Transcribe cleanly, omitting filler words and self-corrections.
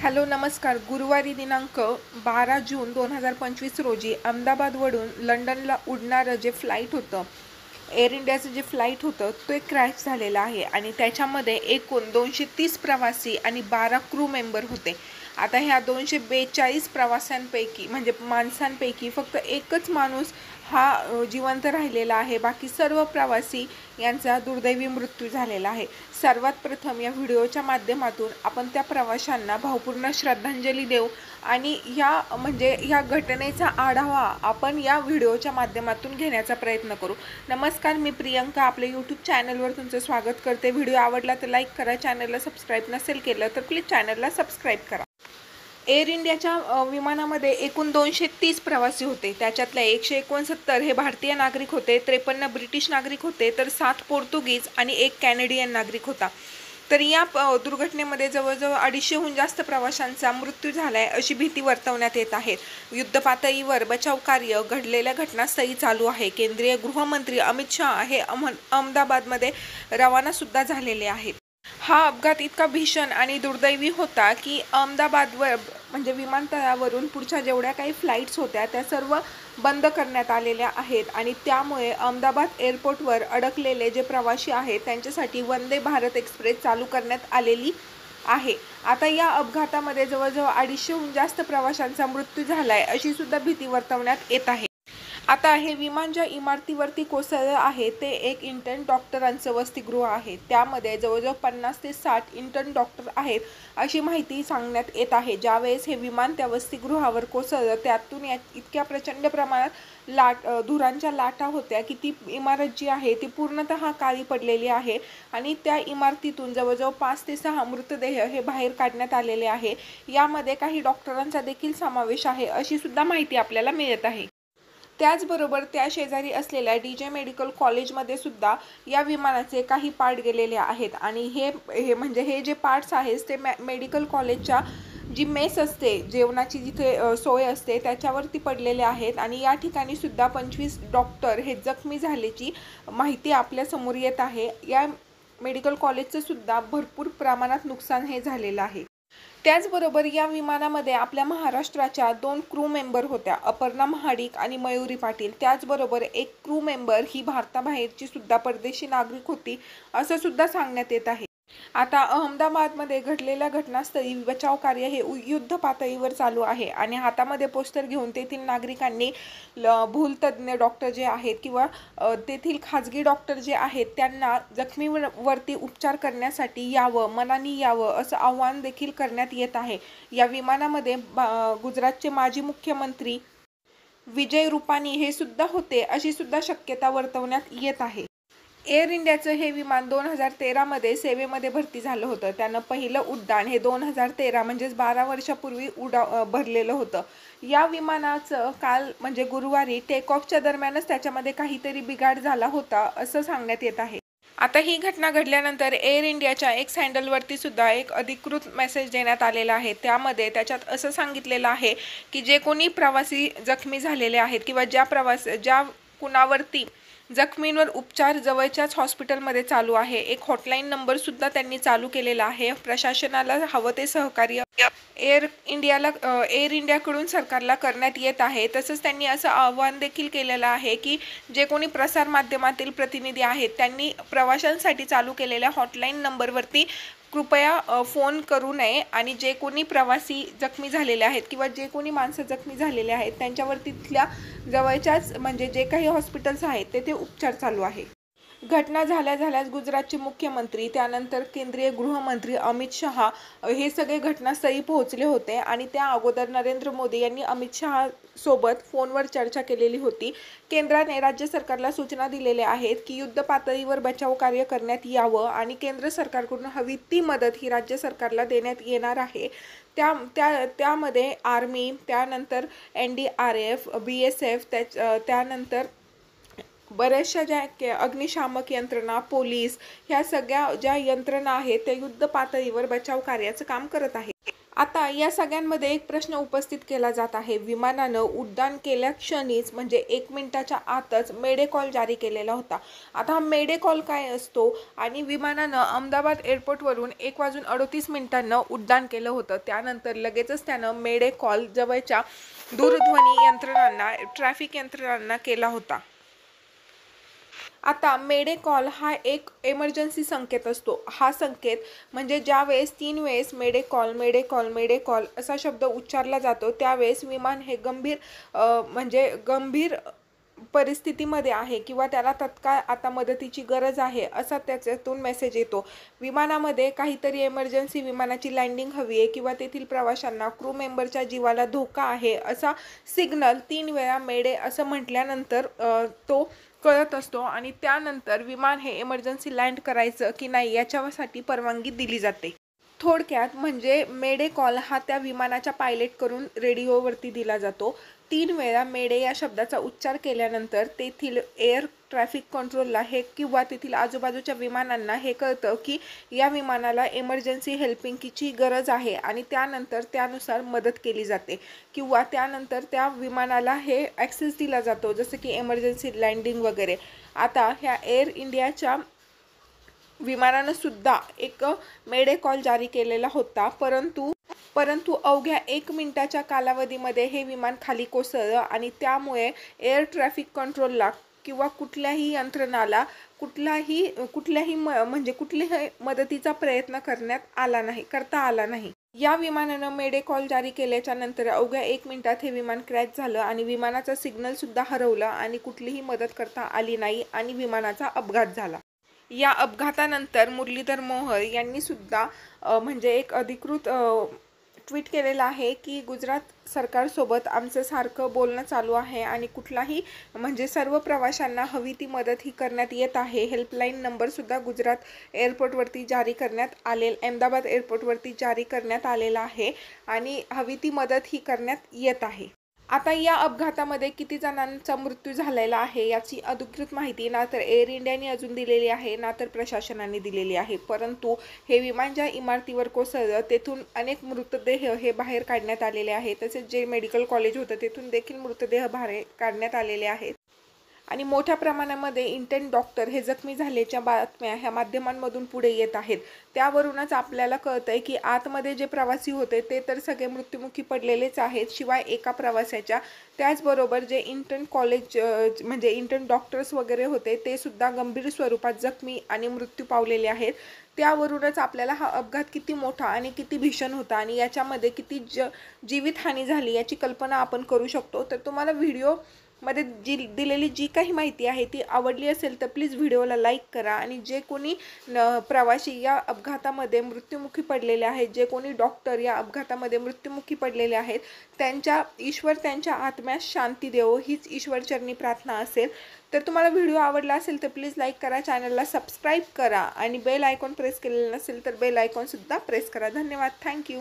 Hello नमस्कार. गुरुवारी दिनांक 12 जून 2025 रोजी अहमदाबादवरून लंडनला उडणारं जे फ्लाईट होतं, एअर इंडियाचं जे फ्लाईट होतं ते क्रॅश झालेलं आहे आणि त्याच्यामध्ये एकूण 230 प्रवासी आणि 12 क्रू मेंबर होते. आता ह्या 242 प्रवाशांपैकी म्हणजे माणसांपैकी फक्त एकच माणूस हा जिवंत राहिलेला आहे. बाकी सर्व प्रवासी यांचा दुर्दैवी मृत्यू झालेला आहे. सर्वात प्रथम या व्हिडिओच्या माध्यमातून आपण त्या प्रवाशांना भावपूर्ण श्रद्धांजली देऊ आणि ह्या घटनेचा आढावा आपण या व्हिडिओच्या माध्यमातून घेण्याचा प्रयत्न करू. नमस्कार, मी प्रियंका आपल्या यूट्यूब चॅनलवर तुमचं स्वागत करते. व्हिडिओ आवडला तर लाईक करा, चॅनलला सबस्क्राईब नसेल केलं तर प्लीज चॅनलला सबस्क्राईब करा. एअर इंडियाच्या विमानामध्ये एकूण 230 प्रवासी होते. त्याच्यातले 169 हे भारतीय नागरिक होते, 53 ब्रिटिश नागरिक होते, तर 7 पोर्तुगीज आणि 1 कॅनेडियन नागरिक होता. तर या दुर्घटनेमध्ये जवळजवळ 250हून जास्त प्रवाशांचा मृत्यू झालाय अशी भीती वर्तवण्यात येत आहे. युद्धपातळीवर बचाव कार्य घडलेल्या घटनास्थळी चालू आहे. केंद्रीय गृहमंत्री अमित शहा हे अहमदाबादमध्ये रवाना सुद्धा झालेले आहेत. हा अपघात इतका भीषण आणि दुर्दैवी होता की अहमदाबादवर म्हणजे विमानतळावरून पुढच्या जेवढ्या काही फ्लाईट्स होत्या त्या सर्व बंद करण्यात आलेल्या आहेत आणि त्यामुळे अहमदाबाद एअरपोर्टवर अडकलेले जे प्रवासी आहेत त्यांच्यासाठी वंदे भारत एक्सप्रेस चालू करण्यात आलेली आहे. आता या अपघातामध्ये जवळजवळ 250हून जास्त प्रवाशांचा मृत्यू झालाय अशी सुद्धा भीती वर्तवण्यात येत आहे. आता हे विमान ज्या इमारतीवरती कोसळलं आहे ते एक इंटर्न डॉक्टरांचं वसतिगृह आहे. त्यामध्ये जवळजवळ 50 ते 60 इंटर्न डॉक्टर आहेत अशी माहिती सांगण्यात येत आहे. ज्यावेळेस हे विमान त्या वसतिगृहावर कोसळलं त्यातून इतक्या प्रचंड प्रमाणात धुरांच्या लाटा होत्या की ती इमारत जी आहे ती पूर्णतः काळी पडलेली आहे आणि त्या इमारतीतून जवळजवळ 5 ते 6 मृतदेह हे बाहेर काढण्यात आलेले आहे. यामध्ये काही डॉक्टरांचा देखील समावेश आहे अशी सुद्धा माहिती आपल्याला मिळत आहे. त्याचबरोबर त्या शेजारी असलेल्या DJ मेडिकल कॉलेजमध्ये सुद्धा या विमानाचे काही पार्ट गेलेले आहेत आणि हे जे पार्ट्स आहेत ते मेडिकल कॉलेजच्या जी मेस असते, जेवणाची जिथे सोय असते त्याच्यावरती पडलेले आहेत आणि या ठिकाणी सुद्धा 25 डॉक्टर हे जखमी झाल्याची माहिती आपल्या समोर येत आहे. या मेडिकल कॉलेजचं सुद्धा भरपूर प्रमाणात नुकसान हे झालेलं आहे. त्याचबरोबर या विमानामध्ये आपल्या महाराष्ट्राच्या 2 क्रू मेंबर होत्या, अपर्णा महाडिक आणि मयुरी पाटील. त्याचबरोबर एक क्रू मेंबर ही भारताबाहेरची सुद्धा परदेशी नागरिक होती असं सुद्धा सांगण्यात येत आहे. आता अहमदाबादमध्ये घडलेल्या घटनास्थळी बचाव कार्य हे युद्ध पातळीवर चालू आहे आणि हातामध्ये पोस्टर घेऊन तेथील नागरिकांनी भूलतज्ञ डॉक्टर जे आहेत किंवा तेथील खाजगी डॉक्टर जे आहेत त्यांना जखमीवरती उपचार करण्यासाठी यावं, मनानी यावं असं आवाहन देखील करण्यात येत आहे. या विमानामध्ये गुजरातचे माजी मुख्यमंत्री विजय रुपानी हे सुद्धा होते अशी सुद्धा शक्यता वर्तवण्यात येत आहे. एअर इंडियाचं हे विमान 2013 मध्ये सेवेमध्ये भरती झालं होतं. त्यानं पहिलं उड्डाण हे 2013 म्हणजेच 12 वर्षापूर्वी भरलेलं होतं. या विमानाचं काल म्हणजे गुरुवारी टेक ऑफच्या दरम्यानच त्याच्यामध्ये काहीतरी बिघाड झाला होता असं सांगण्यात येत आहे. आता ही घटना घडल्यानंतर एअर इंडियाच्या एक्स हँडलवरती सुद्धा एक अधिकृत मेसेज देण्यात आलेला आहे. त्याच्यात असं सांगितलेलं आहे की जे कोणी प्रवासी जखमी झालेले आहेत किंवा ज्या कुणावरती जखमींवर उपचार जवळच्याच हॉस्पिटलमध्ये चालू आहे, एक हॉटलाईन नंबर सुद्धा त्यांनी चालू केलेला आहे. प्रशासनाला हवं ते सहकार्य एअर इंडियाकडून सरकारला करण्यात येत आहे. तसंच त्यांनी असं आवाहन देखील केलेलं आहे की जे कोणी प्रसारमाध्यमातील प्रतिनिधी आहेत त्यांनी प्रवाशांसाठी चालू केलेल्या हॉटलाईन नंबरवरती कृपया फोन करू नये आणि जे कोणी प्रवासी जखमी झालेले आहेत किंवा जे कोणी माणसं जखमी झालेले आहेत त्यांच्यावरती तिथल्या जवळच्याच म्हणजे जे काही हॉस्पिटल्स आहेत तेथे उपचार चालू आहे. घटना झाल्याच गुजरातचे मुख्यमंत्री त्यानंतर केंद्रीय गृहमंत्री अमित शहा हे सगळे घटनास्थळी पोहोचले होते आणि त्या अगोदर नरेंद्र मोदी यांनी अमित शहा सोबत फोनवर चर्चा केलेली होती. केंद्राने राज्य सरकारला सूचना दिलेल्या आहेत की युद्ध पातळीवर बचाव कार्य करण्यात यावं आणि केंद्र सरकारकडून हवी ती मदत ही राज्य सरकारला देण्यात येणार आहे. त्यामध्ये आर्मी, त्यानंतर NDRF, BSF, त्यानंतर बऱ्याचशा ज्या अग्निशामक यंत्रणा, पोलीस ह्या सगळ्या ज्या यंत्रणा आहेत त्या युद्ध पातळीवर बचाव कार्याचं काम करत आहेत. आता या सगळ्यांमध्ये एक प्रश्न उपस्थित केला जात आहे. विमानानं उड्डाण केल्या क्षणीच म्हणजे 1 मिनिटाच्या आतच मेडे कॉल जारी केलेला होता. आता हा मेडे कॉल काय असतो आणि विमानानं अहमदाबाद एअरपोर्टवरून 1:38 उड्डाण केलं होतं. त्यानंतर लगेचच त्यानं मेडे कॉल जवळच्या दूरध्वनी यंत्रणांना, ट्रॅफिक यंत्रणांना केला होता. आता मेडे कॉल हा एक एमर्जन्सी संकेत असतो. हा संकेत म्हणजे ज्यावेळेस 3 वेळेस मेडे कॉल मेडे कॉल मेडे कॉल असा शब्द उच्चारला जातो त्यावेळेस विमान हे गंभीर परिस्थितीमध्ये आहे किंवा त्याला तत्काळ आता मदतीची गरज आहे असा त्याच्यातून मेसेज येतो. विमानामध्ये काहीतरी एमर्जन्सी, विमानाची लँडिंग हवी आहे किंवा तेथील प्रवाशांना, क्रू मेंबरच्या जीवाला धोका आहे असा सिग्नल 3 वेळा मेडे असं म्हटल्यानंतर तो कळत असतो आणि त्यानंतर विमान हे एमर्जन्सी लँड करायचं की नाही याच्यासाठी परवानगी दिली जाते. थोडक्यात म्हणजे मेडे कॉल हा त्या विमानाच्या पायलटकडून रेडिओवरती दिला जातो. 3 वेळा मेडे या शब्दाचा उच्चार केल्यानंतर तेथील एअर ट्रॅफिक कंट्रोलला हे किंवा तेथील आजूबाजूच्या विमानांना हे कळतं की या विमानाला एमर्जन्सी हेल्पिंगची गरज आहे आणि त्यानंतर त्यानुसार मदत केली जाते किंवा त्यानंतर त्या विमानाला हे ॲक्सेस दिला जातो जसं की एमर्जन्सी लँडिंग वगैरे. आता ह्या एअर इंडियाच्या विमानानं सुद्धा एक मेडे कॉल जारी केलेला होता, परंतु अवघ्या 1 मिनिटाच्या कालावधीमध्ये हे विमान खाली कोसळलं आणि त्यामुळे एअर ट्रॅफिक कंट्रोलला किंवा कुठल्याही यंत्रणाला कुठल्याही मदतीचा प्रयत्न करता आला नाही. या विमानानं मेडे कॉल जारी केल्याच्या नंतर अवघ्या 1 मिनिटात हे विमान क्रॅश झालं आणि विमानाचा सिग्नल सुद्धा हरवला आणि कुठलीही मदत करता आली नाही आणि विमानाचा अपघात झाला. या अपघातानंतर मुरलीधर मोहोळ यांनी सुद्धा म्हणजे एक अधिकृत ट्विट केलेलं आहे की गुजरात सरकारसोबत आमचं सारखं बोलणं चालू आहे आणि कुठलाही म्हणजे सर्व प्रवाशांना हवी ती मदत ही करण्यात येत आहे. हेल्पलाईन नंबरसुद्धा गुजरात एअरपोर्टवरती अहमदाबाद एअरपोर्टवरती जारी करण्यात आलेला आहे आणि हवी ती मदत ही करण्यात येत आहे. आता या अपघातामध्ये किती जणांचा मृत्यू झालेला आहे याची अधिकृत माहिती ना तर एअर इंडियाने अजून दिलेली आहे ना तर प्रशासनाने दिलेली आहे. परंतु हे विमान ज्या इमारतीवर कोसळलं तेथून अनेक मृतदेह हे बाहेर काढण्यात आलेले आहेत. तसेच जे मेडिकल कॉलेज होतं तेथून देखील मृतदेह बाहेर काढण्यात आलेले आहेत आणि मोठ्या प्रमाणामध्ये इंटर्न डॉक्टर हे जखमी झाल्याच्या बातम्या ह्या माध्यमांमधून पुढे येत आहेत. त्यावरूनच आपल्याला कळतंय की आतमध्ये जे प्रवासी होते ते तर सगळे मृत्युमुखी पडलेलेच आहेत, शिवाय एका प्रवाशाच्या. त्याचबरोबर जे इंटर्न डॉक्टर्स वगैरे होते ते सुद्धा गंभीर स्वरूपात जखमी आणि मृत्यू पावलेले आहेत. त्यावरूनच आपल्याला हा अपघात किती मोठा आणि किती भीषण होता आणि याच्यामध्ये किती जीवितहानी झाली याची कल्पना आपण करू शकतो. तर तुम्हाला व्हिडिओमध्ये दिलेली जी काही माहिती आहे ती आवडली असेल तर प्लीज व्हिडिओला लाईक करा आणि जे कोणी प्रवासी या अपघातामध्ये मृत्युमुखी पडलेले आहेत, जे कोणी डॉक्टर या अपघातामध्ये मृत्युमुखी पडलेले आहेत ईश्वर त्यांच्या आत्म्यास शांती देवो हीच ईश्वरचरणी प्रार्थना असेल. तर तुम्हाला व्हिडिओ आवडला असेल तर प्लीज लाईक करा, चॅनलला सबस्क्राईब करा आणि बेल आयकॉन प्रेस केलेलं नसेल तर बेल आयकॉनसुद्धा प्रेस करा. धन्यवाद. थँक्यू.